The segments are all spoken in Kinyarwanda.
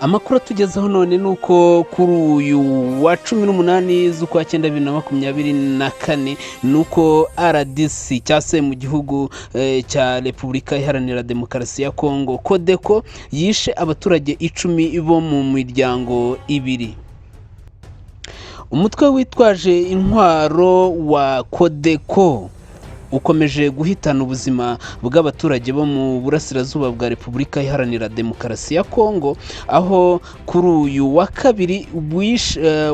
Amakuru atugezeho none ni uko kuri uyu wa 18 z'ukwa 9 2024 ni uko RDC cyase mu gihugu cya Repubulika Iharanira Demokarasi ya Kongo Codeco yishe abaturage 10 bo mu miryango ibiri. Umutwe witwaje intwaro wa Codeco ukomeje guhitana ubuzima bw'abaturage bo mu burasirazuba bwa Repubulika Iharanira Demokarasi ya Kongo, aho kuri uyu wa kabiri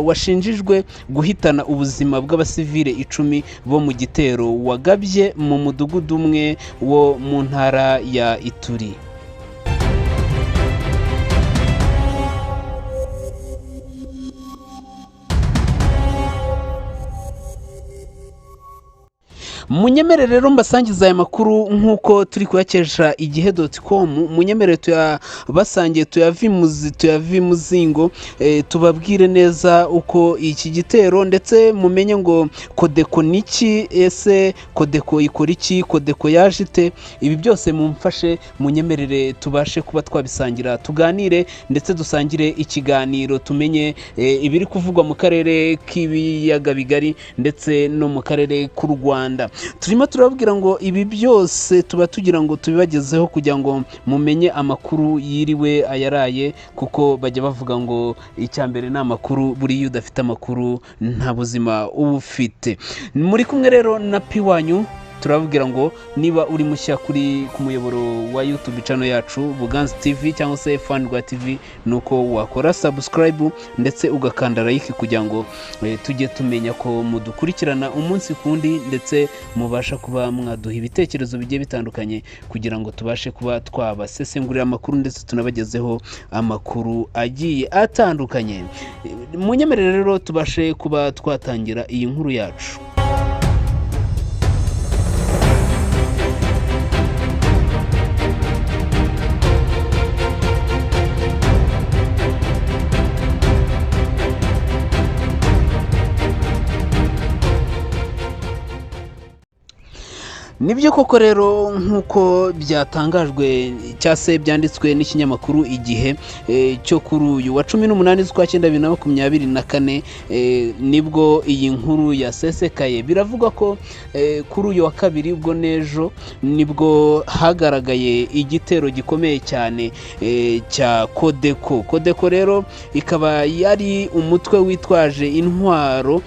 washinjijwe guhitana ubuzima bw'abasivile 10 bo mu gitero wagabye mu mudugudu umwe wo mu ntara ya Ituri. Munyemerere rero mbasangiza aya makuru nkuko turi kuyakesha igihe.com. Munyemerere tuyabasangiye tuyavimuzingo tubabwire neza uko iki gitero, ndetse mumenye ngo Codeco niki, ese Codeco ikora iki, Codeco yaje ite. Ibi byose mumfashe munyemerere tubashe kuba twabisangira, tuganire ndetse dusangire ikiganiro, tumenye ibiri kuvugwa mu karere k'ibiyaga bigari ndetse no mu karere k'u Rwanda. Turimo turababwira ngo ibi byose tuba tugira ngo tubibagezeho kugira ngo mumenye amakuru yiriwe ayaraye, kuko bajya bavuga ngo icyambere ni amakuru, buriya udafite amakuru nta buzima uba ufite. Muri kumwe rero na Piwanyu, turababwira ngo niba uri mushya ku muyoboro wa YouTube channel yacu Buganza TV cyangwa se Fandwa TV, nuko wakora subscribe ndetse ugakanda like kugira ngo tujye tumenya ko mudukurikirana umunsi kundi, ndetse mubasha kuba mwaduha ibitekerezo bigiye bitandukanye kugira ngo tubashe kuba twabasesengurira amakuru ndetse tunabagezeho amakuru agiye atandukanye. Munyemerere rero tubashe kuba twatangira iyi nkuru yacu. Nibyo koko rero nkuko byatangajwe cyase byanditswe n'ikinyamakuru Igihe cyo kuri uyu wa 18 z'ukwa 9 2024, nibwo iyi nkuru yasesekaye. Biravuga ko kuri uyu wa kabiri ubwo nejo nibwo hagaragaye igitero gikomeye cyane cya Codeco. Codeco rero ikaba yari umutwe witwaje intwaro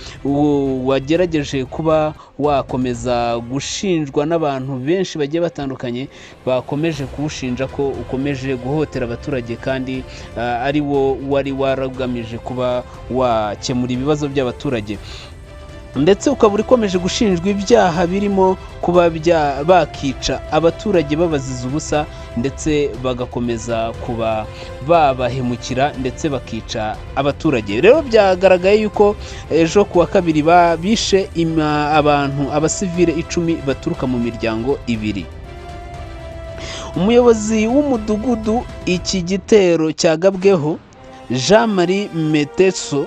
wagerageje kuba wakomeza gushinjwa n'abantu benshi bagiye batandukanye, bakomeje kuwushinja ko ukomeje guhotera abaturage, kandi ari wo wari waragamije kuba wakemura ibibazo by'abaturage, ndetse ukaba urikomeje gushinjwa ibyaha birimo kuba bakica abaturage babaziza ubusa, ndetse bagakomeza kuba babahemukira ndetse bakica abaturage. Rero byagaragaye yuko ejo kuwa kabiri bishe abantu abasivile 10 baturuka mu miryango ibiri. Umuyobozi w'umudugudu iki gitero cyagabweho, Jean Marie Mateso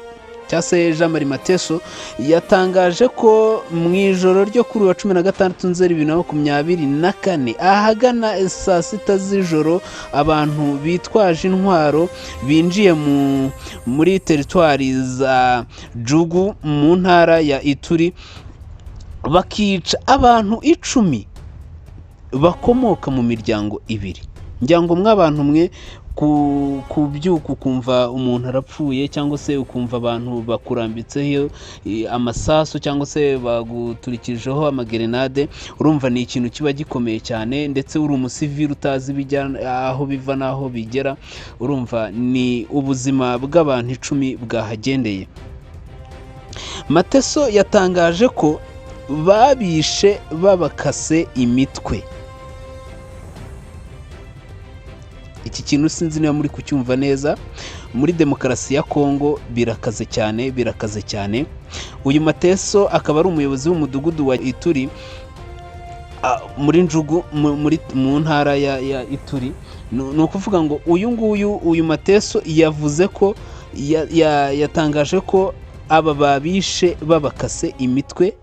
yatangaje ko mu ijoro ryo kuri wa 16 Nzeri 2024 ahagana saa 6 z'ijoro abantu bitwaje intwaro binjiye muri teritwari za Jugu mu ntara ya Ituri, bakica abantu 10 bakomoka mu miryango ibiri. Ngira ngo mw'abantu mwe kubyuka ukumva umuntu arapfuye, cyangwa se ukumva abantu bakurambitseho amasasu cyangwa se baguturikijeho amagerenade, urumva ni ikintu kiba gikomeye cyane, ndetse uri umusivili utazi aho biva n'aho bigera, urumva ni ubuzima bw'abantu 10 bwahagendeye. Mateso yatangaje ko babishe babakase imitwe. Iki kintu sinzi niba muri kucyumva neza. Muri demokarasi ya Kongo birakaze cyane. Uyu Mateso akaba ari umuyobozi w'umudugudu wa Ituri muri Njugu mu ntara ya Ituri. Ni ukuvuga ngo uyu Mateso yavuze ko yatangaje ko aba babishe babakase imitwe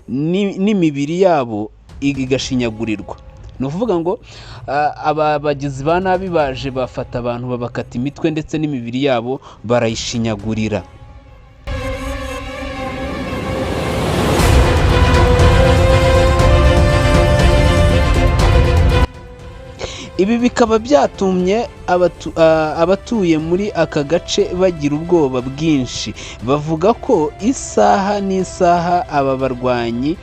n'imibiri yabo igashinyagurirwa. ni ukuvuga ngo aba bagizi ba nabi baje bafata abantu babakata imitwe ndetse n'imibiri yabo barayishinyagurira. Ibi bikaba byatumye abatuye muri aka gace bagira ubwoba bwinshi, bavuga ko isaha n'isaha aba barwanyi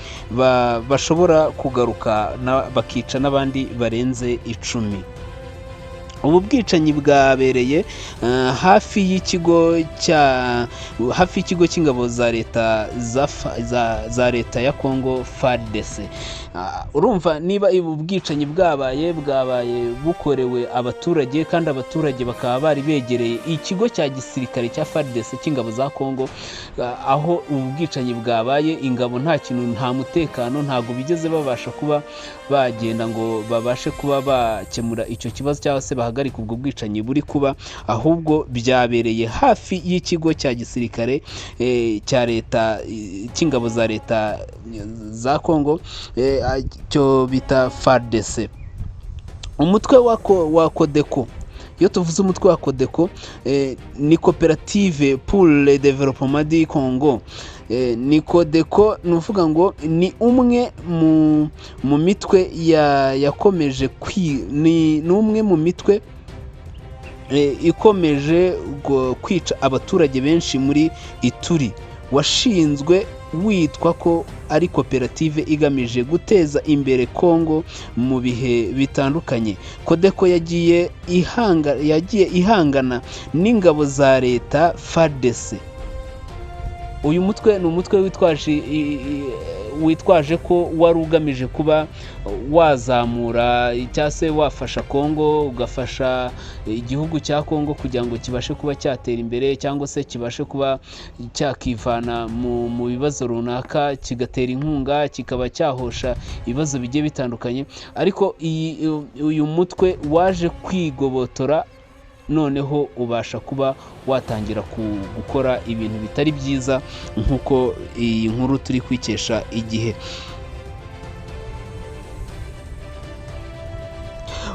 bashobora kugaruka bakica n'abandi barenze 10. Ubu bwicanyi bwabereye hafi y'ikigo cy'ingabo za leta ya Congo FARDC. Urumva niba ubu bwicanyi bwabaye bukorewe abaturage, kandi abaturage bakaba bari begereye ikigo cya gisirikare cya FARDC cy'ingabo za Congo, aho ubu bwicanyi bwabaye ingabo nta mutekano, ntabwo bigeze babasha kuba bagenda ngo babashe kuba bakemura icyo kibazo cyangwa se bahagarika ubwo bwicanyi buri kuba, ahubwo byabereye hafi y'ikigo cya gisirikare cya leta cy'ingabo za leta za Congo, cyo bita FARDC. Umutwe wa Codeco, iyo tuvuze umutwe wa Codeco, ni Coopérative pour le développement du Congo. Ni Codeco, ni uvuga ngo ni umwe mu mitwe yakomeje ni umwe mu mitwe ikomeje kwica abaturage benshi muri Ituri, washinzwe witwa ko ari koperative igamije guteza imbere Congo mu bihe bitandukanye. Codeco yagiye ihangana n'ingabo za leta FARDC. Uyu mutwe ni umutwe witwaje ko wari ugamije kuba wazamura cyangwa se wafasha Congo, ugafasha igihugu cya Congo kugira ngo kibashe kuba cyatera imbere, cyangwa se kibashe kuba cyakivana mu bibazo runaka, kigatera inkunga, kikaba cyahosha ibibazo bigiye bitandukanye. Ariko uyu mutwe waje kwigobotora, noneho ubasha kuba watangira gukora ibintu bitari byiza, nk'uko iyi nkuru turi kwikesha Igihe.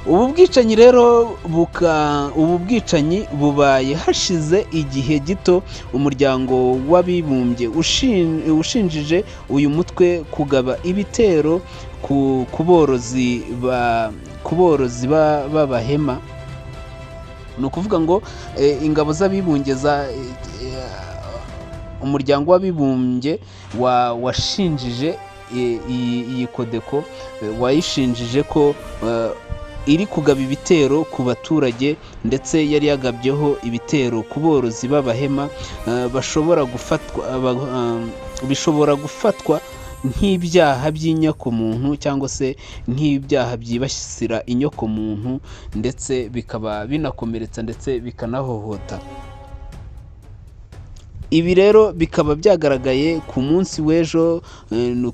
Ubu bwicanyi bubaye hashize igihe gito Umuryango w'Abibumbye ushinjije uyu mutwe kugaba ibitero ku borozi b'abahema. Ni ukuvuga ngo ingabo z'abibumbye Umuryango w'Abibumbye washinjije iyi Codeco, wayishinjije ko iri kugaba ibitero ku baturage, ndetse yari yagabyeho ibitero ku borozi b'abahema bishobora gufatwa nk'ibyaha by'inyokomuntu, cyangwa se nk'ibyaha byibasira inyokomuntu, ndetse bikaba binakomeretsa ndetse bikanahohota. Ibi rero bikaba byagaragaye ku munsi w'ejo,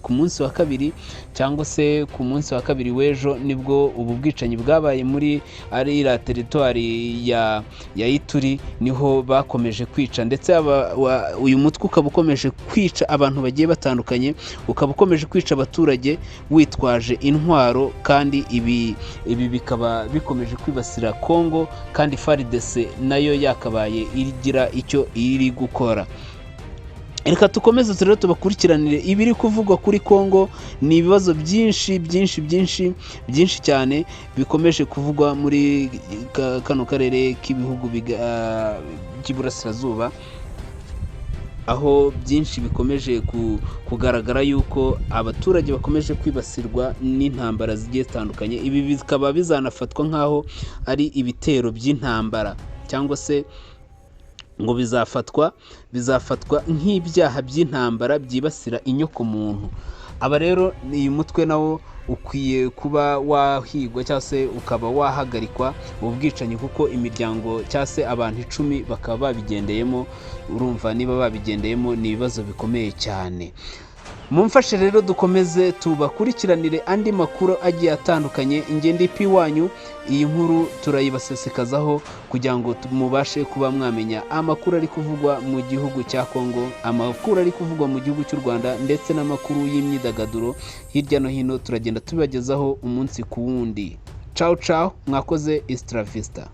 ku munsi wa kabiri, cyangwa se ku munsi wa kabiri w'ejo, nibwo ubu bwicanyi bwabaye muri la teritwari ya Ituri, niho bakomeje kwica, ndetse uyu mutwe ukaba ukomeje kwica abantu bagiye batandukanye, ukaba ukomeje kwica abaturage witwaje intwaro, kandi ibi bikaba bikomeje kwibasira Congo, kandi FARDC nayo yakabaye igira icyo iri gukora. Reka tukomeze rero tubakurikiranire ibiri kuvugwa kuri Congo. Ni ibibazo byinshi cyane bikomeje kuvugwa muri kano karere k'ibihugu by'iburasirazuba, aho byinshi bikomeje kugaragara yuko abaturage bakomeje kwibasirwa n'intambara zigiye zitandukanye. Ibi bikaba bizanafatwa nk'aho ari ibitero by'intambara, cyangwa se ngo bizafatwa nk'ibyaha by'intambara byibasira inyokomuntu. Aba rero uyu mutwe nawo ukwiye kuba wahigwa, cyangwa se ukaba wahagarikwa ubu bwicanyi, kuko imiryango cyangwa se abantu 10 bakaba babigendeyemo. Urumva niba babigendeyemo ni ibibazo bikomeye cyane. mumfashe rero dukomeze tubakurikiranire andi makuru agiye atandukanye. Ingendo ipi wanyu, iyi nkuru turayibasesekazaho kugira ngo mubashe kuba mwamenya amakuru ari kuvugwa mu gihugu cya Kongo, amakuru ari kuvugwa mu gihugu cy'u Rwanda, ndetse n'amakuru y'imyidagaduro hirya no hino turagenda tubagezaho umunsi ku wundi. Ciao ciao, mwakoze. Extra Vista.